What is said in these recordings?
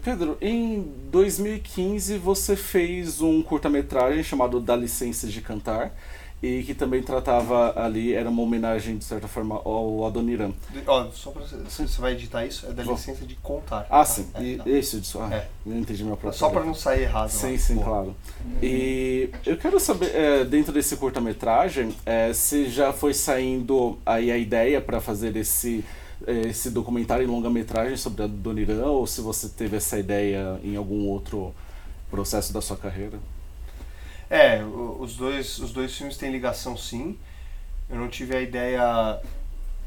Pedro, em 2015 você fez um curta-metragem chamado Dá Licença de Cantar e que também tratava ali, era uma homenagem de certa forma ao Adoniran. Ó, só pra Sim. você vai editar isso, é da Vou. licença de contar. Ah, Tá? sim, Tá. isso, É. não entendi minha própria Só pra letra. não sair errado lá. Sim, sim, Boa. claro. E eu quero saber, dentro desse curta-metragem, se já foi saindo aí a ideia para fazer esse documentário em longa-metragem sobre a Adoniran, ou se você teve essa ideia em algum outro processo da sua carreira? Os dois filmes têm ligação, sim. Eu não tive a ideia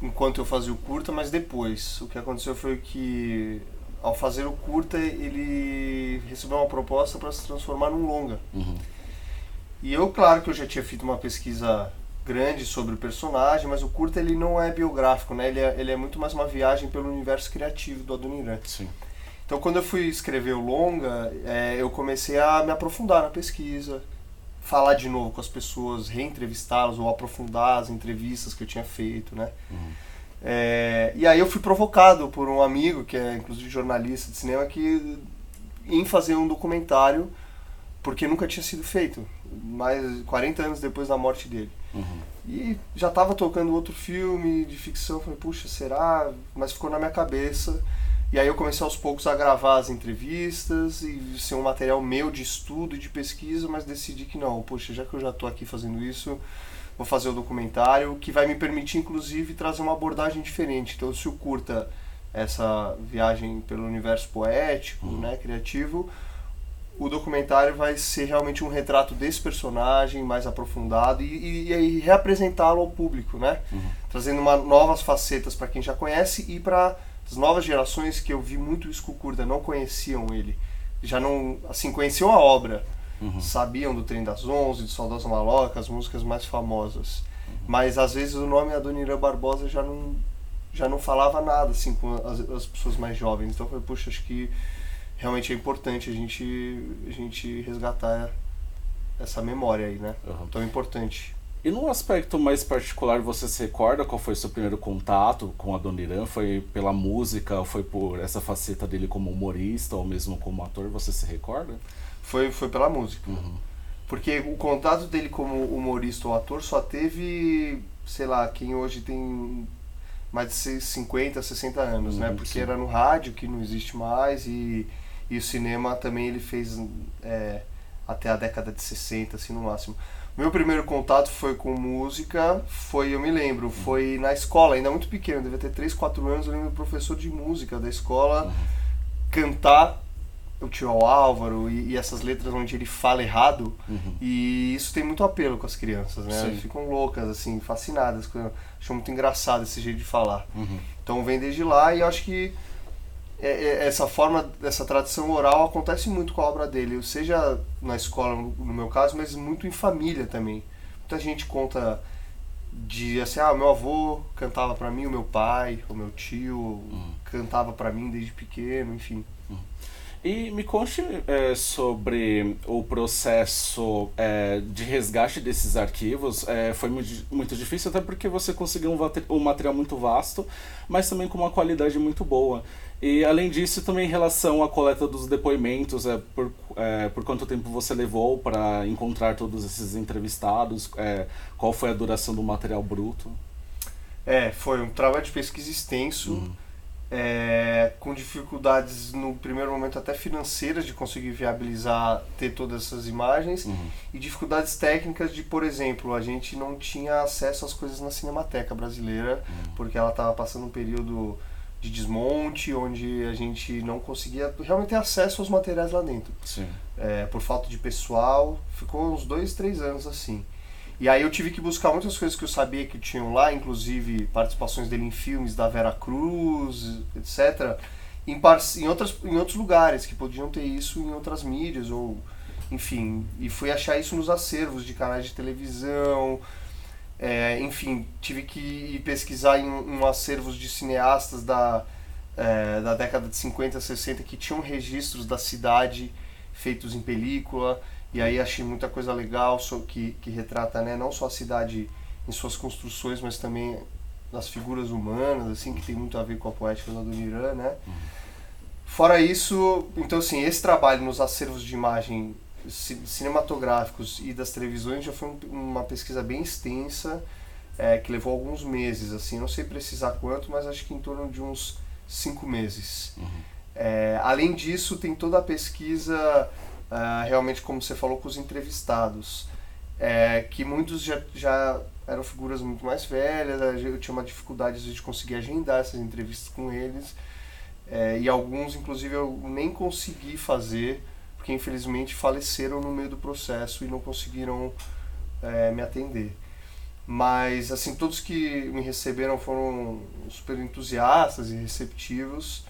enquanto eu fazia o curta, mas depois. O que aconteceu foi que, ao fazer o curta, ele recebeu uma proposta para se transformar num longa. Uhum. E eu, claro que eu já tinha feito uma pesquisa grande sobre o personagem, mas o curta ele não é biográfico, né? Ele é muito mais uma viagem pelo universo criativo do Adoniran. Sim. Então, quando eu fui escrever o longa, eu comecei a me aprofundar na pesquisa, falar de novo com as pessoas, reentrevistá-las ou aprofundar as entrevistas que eu tinha feito, né? Uhum. E aí eu fui provocado por um amigo, que é inclusive jornalista de cinema, em fazer um documentário, porque nunca tinha sido feito, mais 40 anos depois da morte dele. Uhum. E já estava tocando outro filme de ficção, falei, puxa, será? Mas ficou na minha cabeça. E aí eu comecei aos poucos a gravar as entrevistas e ser um material meu de estudo e de pesquisa, mas decidi que não, poxa, já que eu já estou aqui fazendo isso, vou fazer o documentário, que vai me permitir, inclusive, trazer uma abordagem diferente. Então, se o curta essa viagem pelo universo poético, né, criativo, o documentário vai ser realmente um retrato desse personagem mais aprofundado e reapresentá-lo ao público, né? Trazendo novas facetas para quem já conhece e para as novas gerações, que eu vi muito isso com o curta, não conheciam ele. Já não, assim, conheciam a obra, sabiam do Trem das Onze, do Saudosa Maloca, as músicas mais famosas. Mas às vezes o nome Adoniran Barbosa já não falava nada assim com as pessoas mais jovens. Então eu falei, puxa, acho que realmente é importante a gente resgatar essa memória aí, né? Uhum. Tão importante. E num aspecto mais particular, você se recorda qual foi o seu primeiro contato com a Adoniran? Foi pela música, ou foi por essa faceta dele como humorista, ou mesmo como ator? Você se recorda? Foi pela música. Uhum. Porque o contato dele como humorista ou ator só teve, sei lá, quem hoje tem mais de 50, 60 anos, né? Porque sim. era no rádio, que não existe mais, e o cinema também ele fez até a década de 60, assim, no máximo. Meu primeiro contato foi com música, eu me lembro, foi na escola, ainda muito pequeno, devia ter 3, 4 anos, eu lembro do professor de música da escola cantar o Tio Álvaro e essas letras onde ele fala errado, e isso tem muito apelo com as crianças, né? Sim. Ficam loucas, assim, fascinadas, acham muito engraçado esse jeito de falar. Então vem desde lá, e eu acho que essa forma, essa tradição oral acontece muito com a obra dele, seja na escola, no meu caso, mas muito em família também. Muita gente conta de assim, meu avô cantava pra mim, o meu pai, o meu tio cantava pra mim desde pequeno, enfim. E me conte sobre o processo de resgate desses arquivos. Foi muito difícil, até porque você conseguiu um material muito vasto, mas também com uma qualidade muito boa. E além disso, também em relação à coleta dos depoimentos, por quanto tempo você levou para encontrar todos esses entrevistados, qual foi a duração do material bruto? Foi um trabalho de pesquisa extenso, com dificuldades no primeiro momento até financeiras de conseguir viabilizar, ter todas essas imagens, e dificuldades técnicas de, por exemplo, a gente não tinha acesso às coisas na Cinemateca Brasileira, porque ela estava passando um período de desmonte, onde a gente não conseguia realmente ter acesso aos materiais lá dentro. Sim. Por falta de pessoal, ficou uns 2, 3 anos assim. E aí eu tive que buscar muitas coisas que eu sabia que tinham lá, inclusive participações dele em filmes da Vera Cruz, etc., em outros lugares, que podiam ter isso em outras mídias, ou enfim, e fui achar isso nos acervos de canais de televisão. Enfim, tive que ir pesquisar em acervos de cineastas da década de 50, 60 que tinham registros da cidade feitos em película, e aí achei muita coisa legal que retrata, né, não só a cidade em suas construções, mas também nas figuras humanas, assim, que tem muito a ver com a poética do Adoniran, né? Fora isso, então assim, esse trabalho nos acervos de imagem cinematográficos e das televisões já foi uma pesquisa bem extensa, que levou alguns meses, assim, não sei precisar quanto, mas acho que em torno de uns 5 meses. Além disso, tem toda a pesquisa, realmente como você falou, com os entrevistados, que muitos já eram figuras muito mais velhas, eu tinha uma dificuldade às vezes, de conseguir agendar essas entrevistas com eles, e alguns inclusive eu nem consegui fazer, porque infelizmente faleceram no meio do processo e não conseguiram me atender. Mas assim, todos que me receberam foram super entusiastas e receptivos.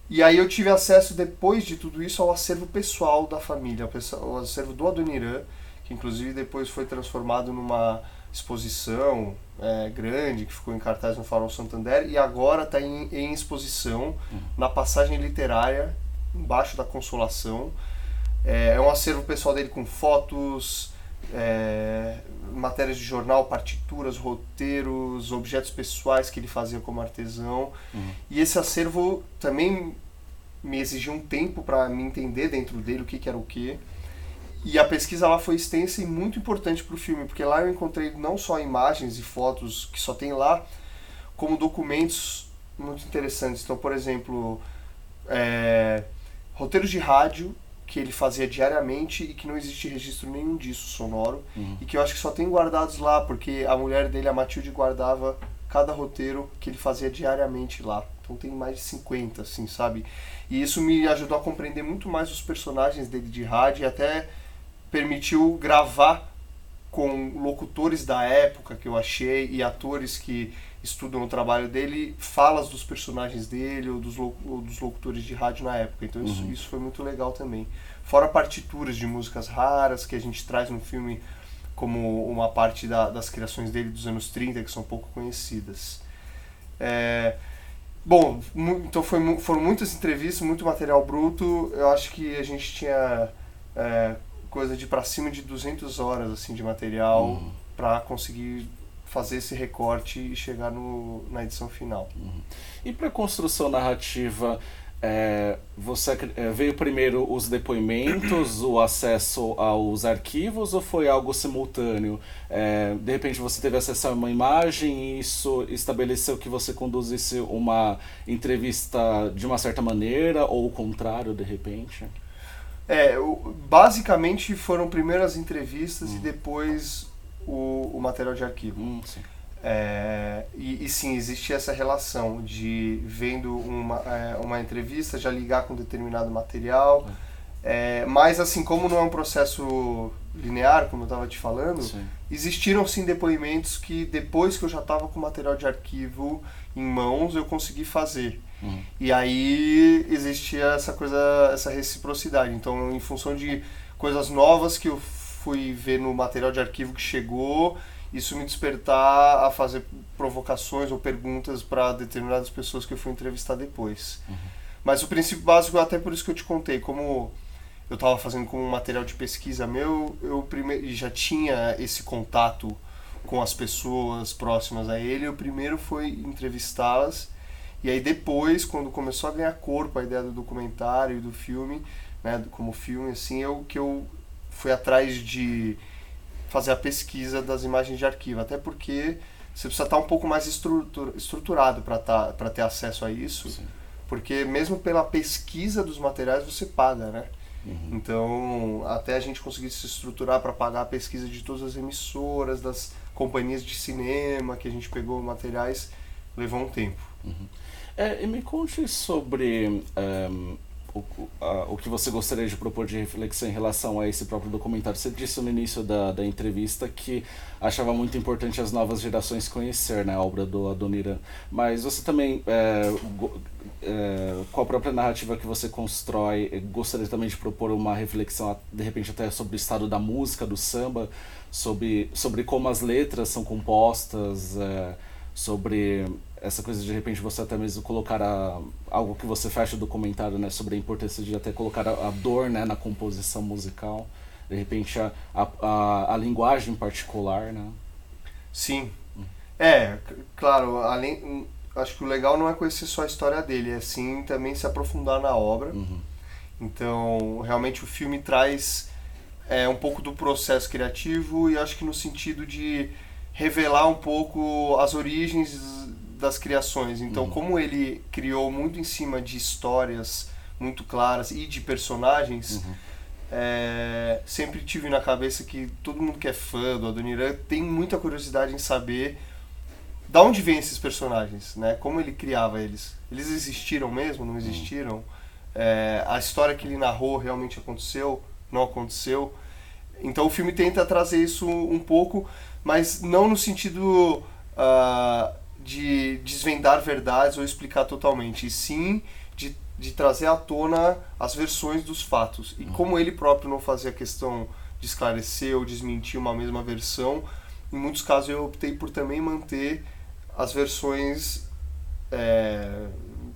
E aí eu tive acesso, depois de tudo isso, ao acervo pessoal da família, o acervo do Adoniran, que inclusive depois foi transformado numa exposição grande, que ficou em cartaz no Farol Santander, e agora está em exposição na Passagem Literária, embaixo da Consolação. É um acervo pessoal dele com fotos, matérias de jornal, partituras, roteiros, objetos pessoais que ele fazia como artesão. E esse acervo também me exigiu um tempo para me entender dentro dele o que era o que. E a pesquisa lá foi extensa e muito importante para o filme, porque lá eu encontrei não só imagens e fotos que só tem lá, como documentos muito interessantes. Então, por exemplo, roteiros de rádio que ele fazia diariamente e que não existe registro nenhum disso sonoro, e que eu acho que só tem guardados lá, porque a mulher dele, a Matilde, guardava cada roteiro que ele fazia diariamente lá. Então tem mais de 50, assim, sabe? E isso me ajudou a compreender muito mais os personagens dele de rádio e até permitiu gravar com locutores da época que eu achei e atores que estudam o trabalho dele, falas dos personagens dele ou dos locutores de rádio na época. Então isso foi muito legal também. Fora partituras de músicas raras que a gente traz no filme como uma parte das criações dele dos anos 30, que são pouco conhecidas. Bom, então foram muitas entrevistas, muito material bruto. Eu acho que a gente tinha coisa de pra cima de 200 horas assim, de material para conseguir fazer esse recorte e chegar na edição final. E para a construção narrativa, você veio primeiro os depoimentos, o acesso aos arquivos, ou foi algo simultâneo? De repente você teve acesso a uma imagem e isso estabeleceu que você conduzisse uma entrevista de uma certa maneira, ou o contrário, de repente? Basicamente foram primeiro as entrevistas e depois o material de arquivo. Sim. E sim, existe essa relação de vendo uma entrevista já ligar com determinado material, mas assim, como não é um processo linear, como eu estava te falando, existiram sim depoimentos que depois que eu já estava com o material de arquivo em mãos eu consegui fazer. E aí existia essa reciprocidade. Então, em função de coisas novas que eu fui ver no material de arquivo que chegou, isso me despertar a fazer provocações ou perguntas para determinadas pessoas que eu fui entrevistar depois. Mas o princípio básico, até por isso que eu te contei, como eu estava fazendo com um material de pesquisa meu, eu já tinha esse contato com as pessoas próximas a ele, eu primeiro fui entrevistá-las. E aí depois, quando começou a ganhar corpo a ideia do documentário e do filme, né, como filme, assim, eu fui atrás de fazer a pesquisa das imagens de arquivo, até porque você precisa estar um pouco mais estruturado para ter acesso a isso, porque mesmo pela pesquisa dos materiais você paga, né? Então, até a gente conseguir se estruturar para pagar a pesquisa de todas as emissoras, das companhias de cinema que a gente pegou materiais, levou um tempo. E me conte sobre o que você gostaria de propor de reflexão em relação a esse próprio documentário. Você disse no início da entrevista que achava muito importante as novas gerações conhecer, né, a obra do Adoniran. Mas você também, com a própria narrativa que você constrói, gostaria também de propor uma reflexão, de repente até sobre o estado da música, do samba, sobre como as letras são compostas, sobre essa coisa de repente você até mesmo colocar algo que você fecha o documentário, né, sobre a importância de até colocar a dor, né, na composição musical, de repente a linguagem particular, né? Sim. Claro, acho que o legal não é conhecer só a história dele, é sim também se aprofundar na obra. Então, realmente o filme traz um pouco do processo criativo e acho que no sentido de revelar um pouco as origens das criações. Então, como ele criou muito em cima de histórias muito claras e de personagens, sempre tive na cabeça que todo mundo que é fã do Adoniran tem muita curiosidade em saber da onde vêm esses personagens, né? Como ele criava eles. Eles existiram mesmo? Não existiram? A história que ele narrou realmente aconteceu? Não aconteceu? Então o filme tenta trazer isso um pouco, mas não no sentido de desvendar verdades ou explicar totalmente, e sim de trazer à tona as versões dos fatos. E como ele próprio não fazia questão de esclarecer ou desmentir uma mesma versão, em muitos casos eu optei por também manter as versões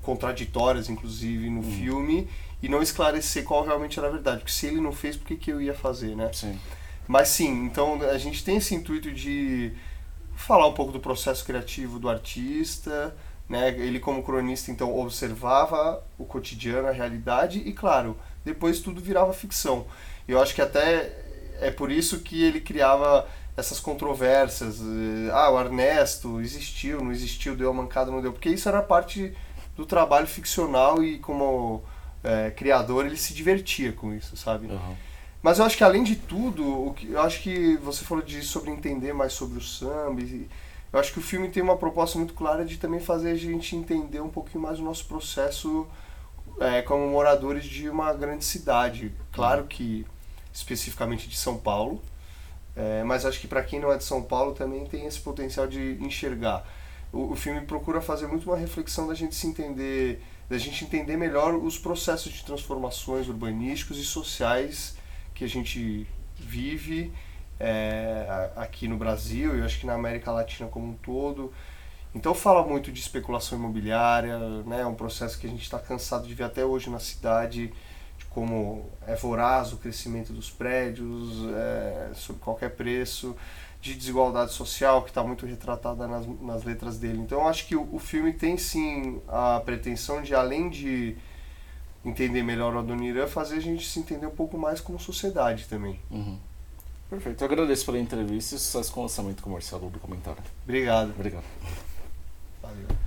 contraditórias, inclusive, no filme, e não esclarecer qual realmente era a verdade. Porque se ele não fez, por que eu ia fazer, né? Sim. Mas sim, então a gente tem esse intuito de falar um pouco do processo criativo do artista, né? Ele como cronista, então, observava o cotidiano, a realidade, e claro, depois tudo virava ficção. Eu acho que até é por isso que ele criava essas controvérsias. O Ernesto existiu, não existiu, deu a mancada, não deu. Porque isso era parte do trabalho ficcional e como criador ele se divertia com isso, sabe? Mas eu acho que além de tudo, eu acho que você falou sobre entender mais sobre o samba, eu acho que o filme tem uma proposta muito clara de também fazer a gente entender um pouquinho mais o nosso processo como moradores de uma grande cidade. Claro que especificamente de São Paulo, mas acho que para quem não é de São Paulo também tem esse potencial de enxergar. O filme procura fazer muito uma reflexão da gente se entender, da gente entender melhor os processos de transformações urbanísticos e sociais que a gente vive aqui no Brasil e eu acho que na América Latina como um todo. Então fala muito de especulação imobiliária, né? É um processo que a gente está cansado de ver até hoje na cidade, de como é voraz o crescimento dos prédios sob qualquer preço, de desigualdade social que está muito retratada nas letras dele. Então eu acho que o filme tem sim a pretensão de, além de entender melhor o Adoniran, fazer a gente se entender um pouco mais como sociedade também. Perfeito. Eu agradeço pela entrevista e sucesso com o lançamento comercial do documentário. Obrigado. Obrigado. Valeu.